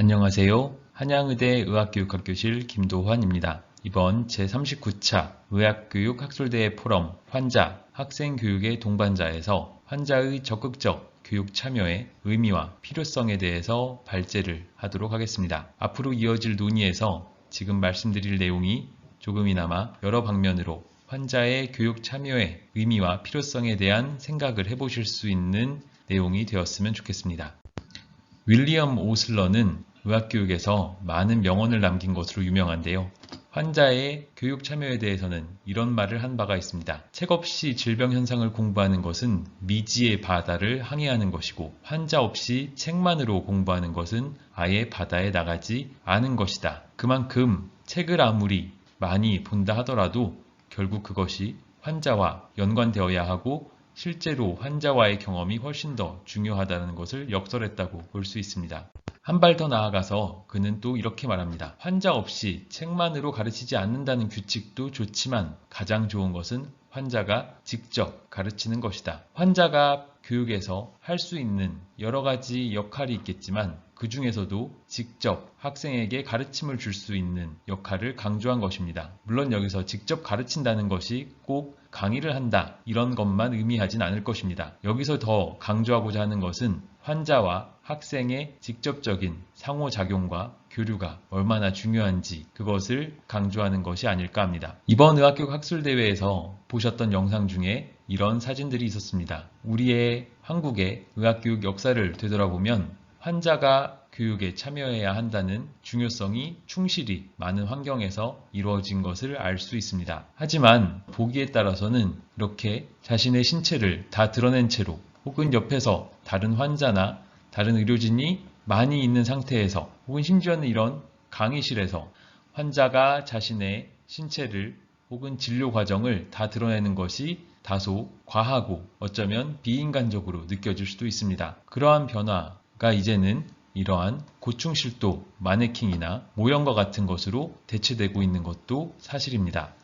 안녕하세요. 한양의대 의학교육학교실 김도환입니다. 이번 제39차 의학교육학술대회 포럼 환자, 학생 교육의 동반자에서 환자의 적극적 교육 참여의 의미와 필요성에 대해서 발제를 하도록 하겠습니다. 앞으로 이어질 논의에서 지금 말씀드릴 내용이 조금이나마 여러 방면으로 환자의 교육 참여의 의미와 필요성에 대한 생각을 해보실 수 있는 내용이 되었으면 좋겠습니다. 윌리엄 오슬러는 의학교육에서 많은 명언을 남긴 것으로 유명한데요. 환자의 교육 참여에 대해서는 이런 말을 한 바가 있습니다. 책 없이 질병 현상을 공부하는 것은 미지의 바다를 항해하는 것이고 환자 없이 책만으로 공부하는 것은 아예 바다에 나가지 않은 것이다. 그만큼 책을 아무리 많이 본다 하더라도 결국 그것이 환자와 연관되어야 하고 실제로 환자와의 경험이 훨씬 더 중요하다는 것을 역설했다고 볼 수 있습니다. 한 발 더 나아가서 그는 또 이렇게 말합니다. 환자 없이 책만으로 가르치지 않는다는 규칙도 좋지만 가장 좋은 것은 환자가 직접 가르치는 것이다. 환자가 교육에서 할 수 있는 여러 가지 역할이 있겠지만 그 중에서도 직접 학생에게 가르침을 줄 수 있는 역할을 강조한 것입니다. 물론 여기서 직접 가르친다는 것이 꼭 강의를 한다 이런 것만 의미하진 않을 것입니다. 여기서 더 강조하고자 하는 것은 환자와 학생의 직접적인 상호작용과 교류가 얼마나 중요한지 그것을 강조하는 것이 아닐까 합니다. 이번 의학교육 학술대회에서 보셨던 영상 중에 이런 사진들이 있었습니다. 우리의 한국의 의학교육 역사를 되돌아보면 환자가 교육에 참여해야 한다는 중요성이 충실히 많은 환경에서 이루어진 것을 알 수 있습니다. 하지만 보기에 따라서는 이렇게 자신의 신체를 다 드러낸 채로 혹은 옆에서 다른 환자나 다른 의료진이 많이 있는 상태에서 혹은 심지어는 이런 강의실에서 환자가 자신의 신체를 혹은 진료 과정을 다 드러내는 것이 다소 과하고 어쩌면 비인간적으로 느껴질 수도 있습니다. 그러한 변화가 이제는 이러한 고충실도 마네킹이나 모형과 같은 것으로 대체되고 있는 것도 사실입니다.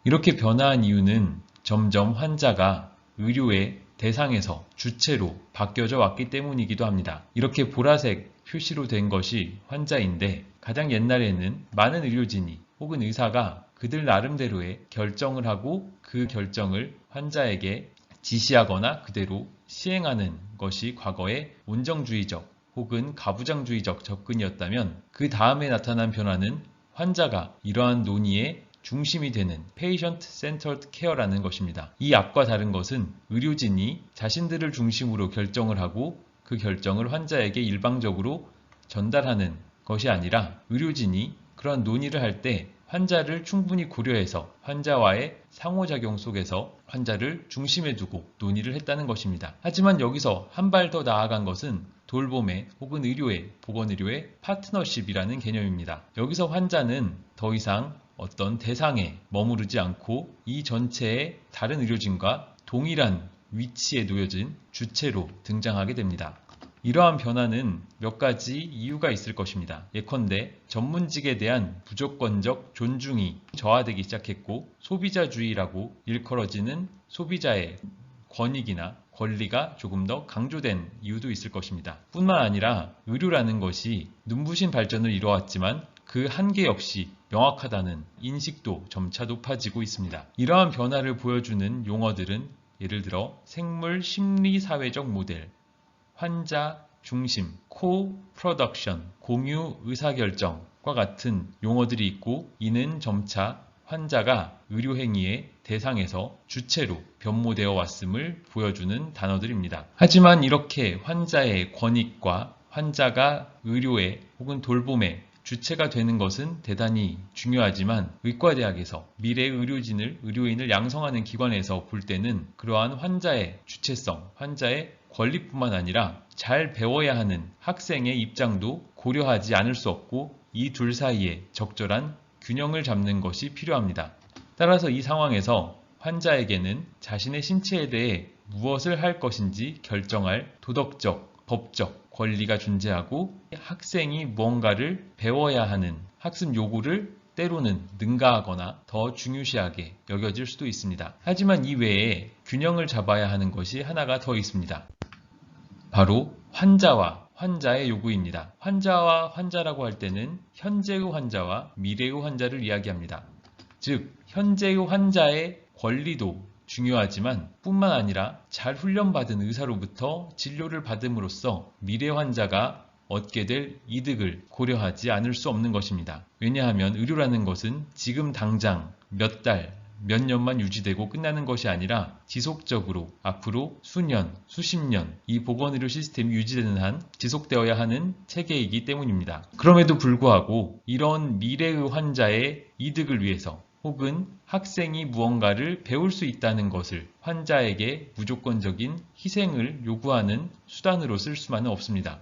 이렇게 변화한 이유는 점점 환자가 의료의 대상에서 주체로 바뀌어져 왔기 때문이기도 합니다. 이렇게 보라색 표시로 된 것이 환자인데 가장 옛날에는 많은 의료진이 혹은 의사가 그들 나름대로의 결정을 하고 그 결정을 환자에게 지시하거나 그대로 시행하는 것이 과거의 온정주의적 혹은 가부장주의적 접근이었다면 그 다음에 나타난 변화는 환자가 이러한 논의의 중심이 되는 Patient Centered Care라는 것입니다. 이 앞과 다른 것은 의료진이 자신들을 중심으로 결정을 하고 그 결정을 환자에게 일방적으로 전달하는 것이 아니라 의료진이 그런 논의를 할 때 환자를 충분히 고려해서 환자와의 상호작용 속에서 환자를 중심에 두고 논의를 했다는 것입니다. 하지만 여기서 한 발 더 나아간 것은 돌봄의 혹은 의료의, 보건의료의 파트너십이라는 개념입니다. 여기서 환자는 더 이상 어떤 대상에 머무르지 않고 이 전체의 다른 의료진과 동일한 위치에 놓여진 주체로 등장하게 됩니다. 이러한 변화는 몇 가지 이유가 있을 것입니다. 예컨대 전문직에 대한 무조건적 존중이 저하되기 시작했고 소비자주의라고 일컬어지는 소비자의 권익이나 권리가 조금 더 강조된 이유도 있을 것입니다. 뿐만 아니라 의료라는 것이 눈부신 발전을 이뤄왔지만 그 한계 역시 명확하다는 인식도 점차 높아지고 있습니다. 이러한 변화를 보여주는 용어들은 예를 들어 생물 심리 사회적 모델, 환자 중심, co-production, 공유 의사결정과 같은 용어들이 있고 이는 점차 환자가 의료행위의 대상에서 주체로 변모되어 왔음을 보여주는 단어들입니다. 하지만 이렇게 환자의 권익과 환자가 의료의 혹은 돌봄의 주체가 되는 것은 대단히 중요하지만 의과대학에서 미래 의료인을 양성하는 기관에서 볼 때는 그러한 환자의 주체성, 환자의 권리뿐만 아니라 잘 배워야 하는 학생의 입장도 고려하지 않을 수 없고 이 둘 사이에 적절한 균형을 잡는 것이 필요합니다. 따라서 이 상황에서 환자에게는 자신의 신체에 대해 무엇을 할 것인지 결정할 도덕적, 법적 권리가 존재하고 학생이 무언가를 배워야 하는 학습 요구를 때로는 능가하거나 더 중요시하게 여겨질 수도 있습니다. 하지만 이 외에 균형을 잡아야 하는 것이 하나가 더 있습니다. 바로 환자와 환자의 요구입니다. 환자와 환자라고 할 때는 현재의 환자와 미래의 환자를 이야기합니다. 즉, 현재의 환자의 권리도 중요하지만 뿐만 아니라 잘 훈련받은 의사로부터 진료를 받음으로써 미래 환자가 얻게 될 이득을 고려하지 않을 수 없는 것입니다. 왜냐하면 의료라는 것은 지금 당장 몇 달, 몇 년만 유지되고 끝나는 것이 아니라 지속적으로 앞으로 수년, 수십 년 이 보건의료 시스템이 유지되는 한 지속되어야 하는 체계이기 때문입니다. 그럼에도 불구하고 이런 미래의 환자의 이득을 위해서 혹은 학생이 무언가를 배울 수 있다는 것을 환자에게 무조건적인 희생을 요구하는 수단으로 쓸 수만은 없습니다.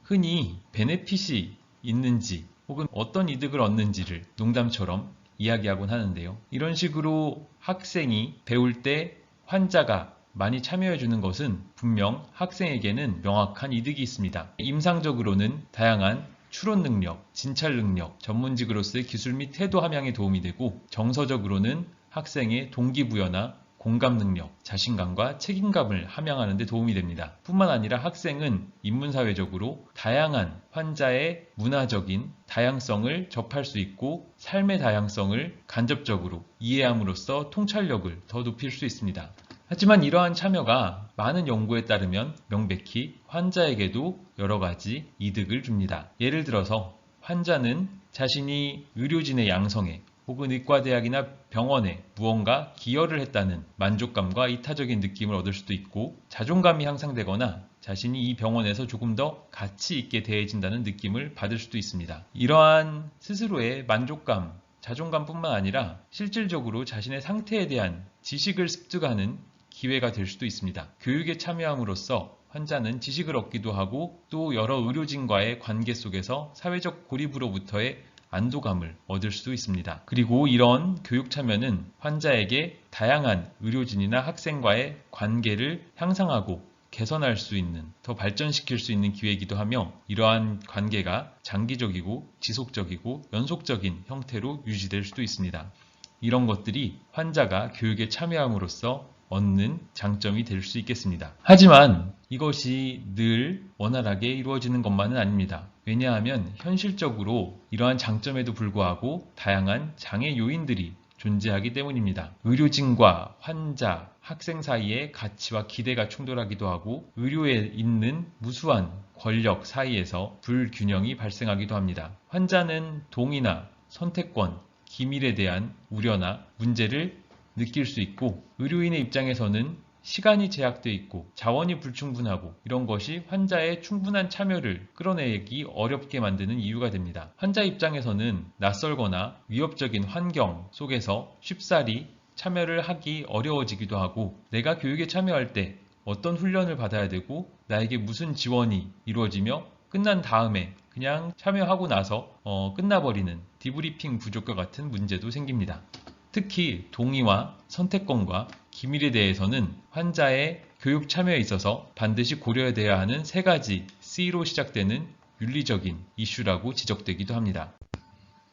흔히 베네핏이 있는지 혹은 어떤 이득을 얻는지를 농담처럼 이야기하곤 하는데요. 이런 식으로 학생이 배울 때 환자가 많이 참여해주는 것은 분명 학생에게는 명확한 이득이 있습니다. 임상적으로는 다양한 추론 능력, 진찰 능력, 전문직으로서의 기술 및 태도 함양에 도움이 되고 정서적으로는 학생의 동기부여나 공감 능력, 자신감과 책임감을 함양하는 데 도움이 됩니다. 뿐만 아니라 학생은 인문사회적으로 다양한 환자의 문화적인 다양성을 접할 수 있고 삶의 다양성을 간접적으로 이해함으로써 통찰력을 더 높일 수 있습니다. 하지만 이러한 참여가 많은 연구에 따르면 명백히 환자에게도 여러 가지 이득을 줍니다. 예를 들어서 환자는 자신이 의료진의 양성에 혹은 의과대학이나 병원에 무언가 기여를 했다는 만족감과 이타적인 느낌을 얻을 수도 있고 자존감이 향상되거나 자신이 이 병원에서 조금 더 가치 있게 대해진다는 느낌을 받을 수도 있습니다. 이러한 스스로의 만족감, 자존감뿐만 아니라 실질적으로 자신의 상태에 대한 지식을 습득하는 기회가 될 수도 있습니다. 교육에 참여함으로써 환자는 지식을 얻기도 하고 또 여러 의료진과의 관계 속에서 사회적 고립으로부터의 안도감을 얻을 수도 있습니다. 그리고 이런 교육 참여는 환자에게 다양한 의료진이나 학생과의 관계를 향상하고 개선할 수 있는, 더 발전시킬 수 있는 기회이기도 하며 이러한 관계가 장기적이고 지속적이고 연속적인 형태로 유지될 수도 있습니다. 이런 것들이 환자가 교육에 참여함으로써 얻는 장점이 될 수 있겠습니다. 하지만 이것이 늘 원활하게 이루어지는 것만은 아닙니다. 왜냐하면 현실적으로 이러한 장점에도 불구하고 다양한 장애 요인들이 존재하기 때문입니다. 의료진과 환자, 학생 사이의 가치와 기대가 충돌하기도 하고 의료에 있는 무수한 권력 사이에서 불균형이 발생하기도 합니다. 환자는 동의나 선택권, 기밀에 대한 우려나 문제를 느낄 수 있고 의료인의 입장에서는 시간이 제약되어 있고 자원이 불충분하고 이런 것이 환자의 충분한 참여를 끌어내기 어렵게 만드는 이유가 됩니다. 환자 입장에서는 낯설거나 위협적인 환경 속에서 쉽사리 참여를 하기 어려워지기도 하고 내가 교육에 참여할 때 어떤 훈련을 받아야 되고 나에게 무슨 지원이 이루어지며 끝난 다음에 그냥 참여하고 나서 끝나버리는 디브리핑 부족과 같은 문제도 생깁니다. 특히 동의와 선택권과 기밀에 대해서는 환자의 교육 참여에 있어서 반드시 고려해야 하는 세 가지 C로 시작되는 윤리적인 이슈라고 지적되기도 합니다.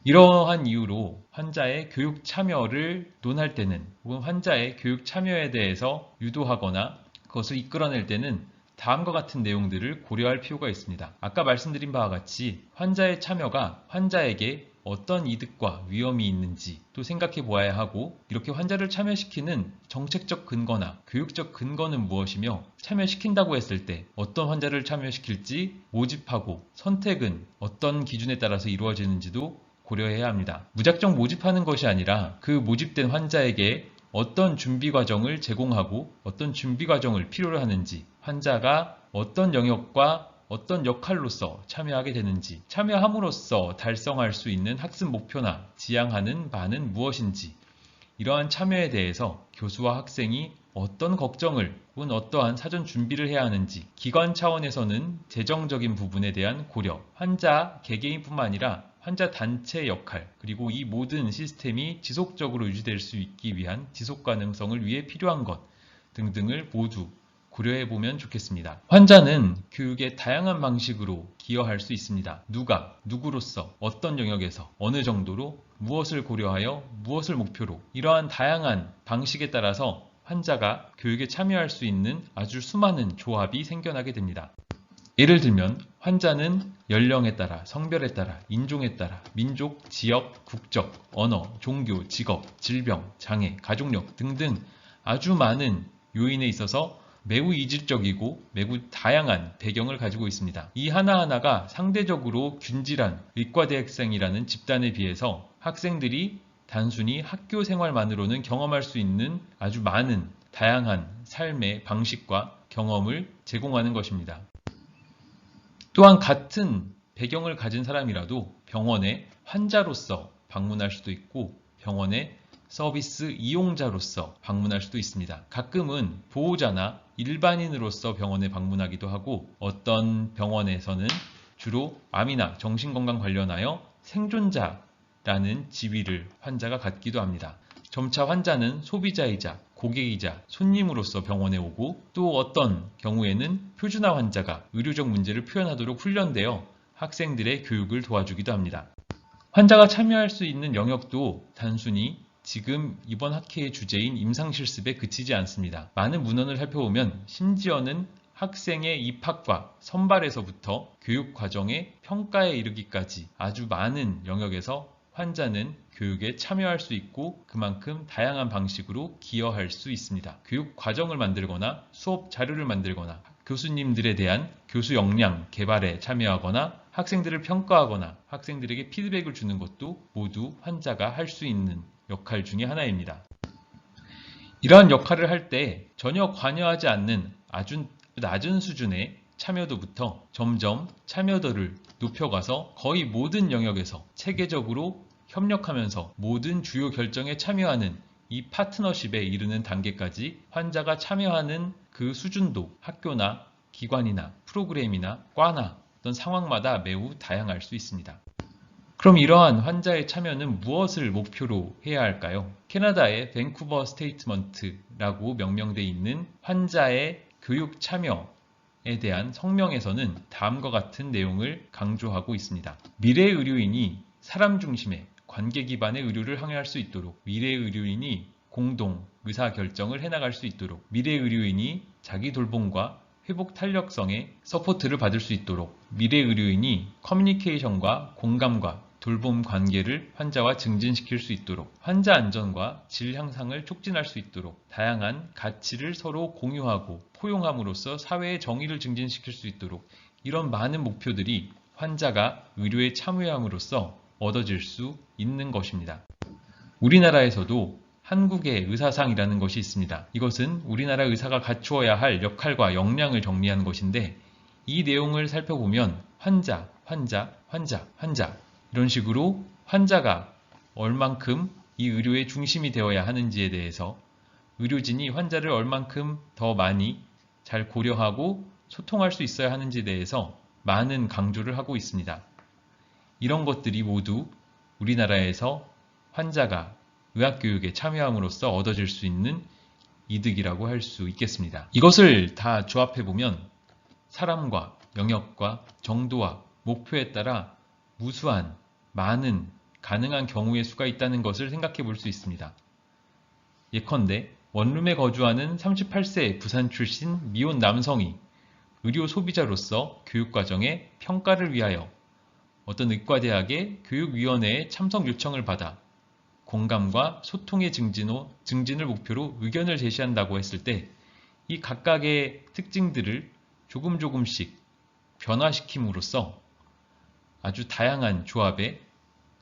이러한 이유로 환자의 교육 참여를 논할 때는 혹은 환자의 교육 참여에 대해서 유도하거나 그것을 이끌어낼 때는 다음과 같은 내용들을 고려할 필요가 있습니다. 아까 말씀드린 바와 같이 환자의 참여가 환자에게 어떤 이득과 위험이 있는지 또 생각해 보아야 하고 이렇게 환자를 참여시키는 정책적 근거나 교육적 근거는 무엇이며 참여시킨다고 했을 때 어떤 환자를 참여시킬지 모집하고 선택은 어떤 기준에 따라서 이루어지는지도 고려해야 합니다. 무작정 모집하는 것이 아니라 그 모집된 환자에게 어떤 준비 과정을 제공하고 어떤 준비 과정을 필요로 하는지 환자가 어떤 영역과 어떤 역할로서 참여하게 되는지 참여함으로써 달성할 수 있는 학습 목표나 지향하는 바는 무엇인지 이러한 참여에 대해서 교수와 학생이 어떤 걱정을 혹은 어떠한 사전 준비를 해야 하는지 기관 차원에서는 재정적인 부분에 대한 고려 환자 개개인뿐만 아니라 환자 단체의 역할 그리고 이 모든 시스템이 지속적으로 유지될 수 있기 위한 지속 가능성을 위해 필요한 것 등등을 모두 고려해보면 좋겠습니다. 환자는 교육의 다양한 방식으로 기여할 수 있습니다. 누가, 누구로서, 어떤 영역에서, 어느 정도로, 무엇을 고려하여, 무엇을 목표로 이러한 다양한 방식에 따라서 환자가 교육에 참여할 수 있는 아주 수많은 조합이 생겨나게 됩니다. 예를 들면 환자는 연령에 따라, 성별에 따라, 인종에 따라, 민족, 지역, 국적, 언어, 종교, 직업, 질병, 장애, 가족력 등등 아주 많은 요인에 있어서 매우 이질적이고 매우 다양한 배경을 가지고 있습니다. 이 하나하나가 상대적으로 균질한 의과대학생이라는 집단에 비해서 학생들이 단순히 학교 생활만으로는 경험할 수 있는 아주 많은 다양한 삶의 방식과 경험을 제공하는 것입니다. 또한 같은 배경을 가진 사람이라도 병원에 환자로서 방문할 수도 있고 병원에 서비스 이용자로서 방문할 수도 있습니다. 가끔은 보호자나 일반인으로서 병원에 방문하기도 하고 어떤 병원에서는 주로 암이나 정신건강 관련하여 생존자라는 지위를 환자가 갖기도 합니다. 점차 환자는 소비자이자 고객이자 손님으로서 병원에 오고 또 어떤 경우에는 표준화 환자가 의료적 문제를 표현하도록 훈련되어 학생들의 교육을 도와주기도 합니다. 환자가 참여할 수 있는 영역도 단순히 지금 이번 학회의 주제인 임상실습에 그치지 않습니다. 많은 문헌을 살펴보면 심지어는 학생의 입학과 선발에서부터 교육 과정의 평가에 이르기까지 아주 많은 영역에서 환자는 교육에 참여할 수 있고 그만큼 다양한 방식으로 기여할 수 있습니다. 교육 과정을 만들거나 수업 자료를 만들거나 교수님들에 대한 교수 역량 개발에 참여하거나 학생들을 평가하거나 학생들에게 피드백을 주는 것도 모두 환자가 할 수 있는 역할 중에 하나입니다. 이러한 역할을 할 때 전혀 관여하지 않는 아주 낮은 수준의 참여도부터 점점 참여도를 높여가서 거의 모든 영역에서 체계적으로 협력하면서 모든 주요 결정에 참여하는 이 파트너십에 이르는 단계까지 환자가 참여하는 그 수준도 학교나 기관이나 프로그램이나 과나 어떤 상황마다 매우 다양할 수 있습니다. 그럼 이러한 환자의 참여는 무엇을 목표로 해야 할까요? 캐나다의 밴쿠버 스테이트먼트라고 명명되어 있는 환자의 교육 참여에 대한 성명에서는 다음과 같은 내용을 강조하고 있습니다. 미래 의료인이 사람 중심의 관계 기반의 의료를 항해할 수 있도록, 미래 의료인이 공동 의사결정을 해나갈 수 있도록, 미래 의료인이 자기 돌봄과 회복 탄력성의 서포트를 받을 수 있도록, 미래 의료인이 커뮤니케이션과 공감과 돌봄 관계를 환자와 증진시킬 수 있도록, 환자 안전과 질 향상을 촉진할 수 있도록, 다양한 가치를 서로 공유하고 포용함으로써 사회의 정의를 증진시킬 수 있도록 이런 많은 목표들이 환자가 의료에 참여함으로써 얻어질 수 있는 것입니다. 우리나라에서도 한국의 의사상이라는 것이 있습니다. 이것은 우리나라 의사가 갖추어야 할 역할과 역량을 정리하는 것인데 이 내용을 살펴보면 환자, 환자, 환자, 환자 이런 식으로 환자가 얼만큼 이 의료의 중심이 되어야 하는지에 대해서 의료진이 환자를 얼만큼 더 많이 잘 고려하고 소통할 수 있어야 하는지에 대해서 많은 강조를 하고 있습니다. 이런 것들이 모두 우리나라에서 환자가 의학교육에 참여함으로써 얻어질 수 있는 이득이라고 할 수 있겠습니다. 이것을 다 조합해보면 사람과 영역과 정도와 목표에 따라 무수한 많은 가능한 경우의 수가 있다는 것을 생각해 볼 수 있습니다. 예컨대 원룸에 거주하는 38세 부산 출신 미혼 남성이 의료 소비자로서 교육과정의 평가를 위하여 어떤 의과대학의 교육위원회에 참석 요청을 받아 공감과 소통의 증진을 목표로 의견을 제시한다고 했을 때 이 각각의 특징들을 조금씩 변화시킴으로써 아주 다양한 조합의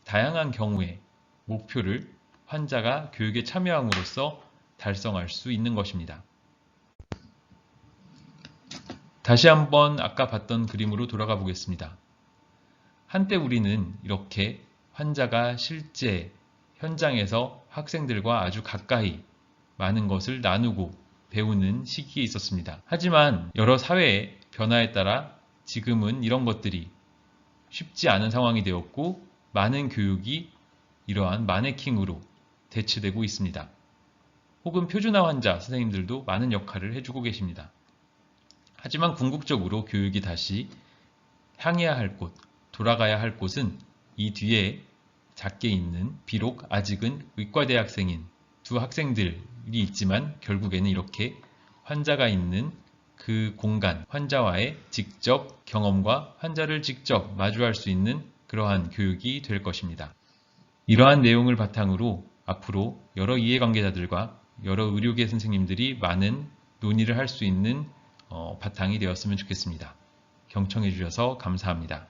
다양한 경우의 목표를 환자가 교육에 참여함으로써 달성할 수 있는 것입니다. 다시 한번 아까 봤던 그림으로 돌아가 보겠습니다. 한때 우리는 이렇게 환자가 실제 현장에서 학생들과 아주 가까이 많은 것을 나누고 배우는 시기에 있었습니다. 하지만 여러 사회의 변화에 따라 지금은 이런 것들이 쉽지 않은 상황이 되었고 많은 교육이 이러한 마네킹으로 대체되고 있습니다. 혹은 표준화 환자 선생님들도 많은 역할을 해주고 계십니다. 하지만 궁극적으로 교육이 다시 향해야 할 곳, 돌아가야 할 곳은 이 뒤에 작게 있는 비록 아직은 의과대학생인 두 학생들이 있지만 결국에는 이렇게 환자가 있는 그 공간, 환자와의 직접 경험과 환자를 직접 마주할 수 있는 그러한 교육이 될 것입니다. 이러한 내용을 바탕으로 앞으로 여러 이해관계자들과 여러 의료계 선생님들이 많은 논의를 할 수 있는 바탕이 되었으면 좋겠습니다. 경청해 주셔서 감사합니다.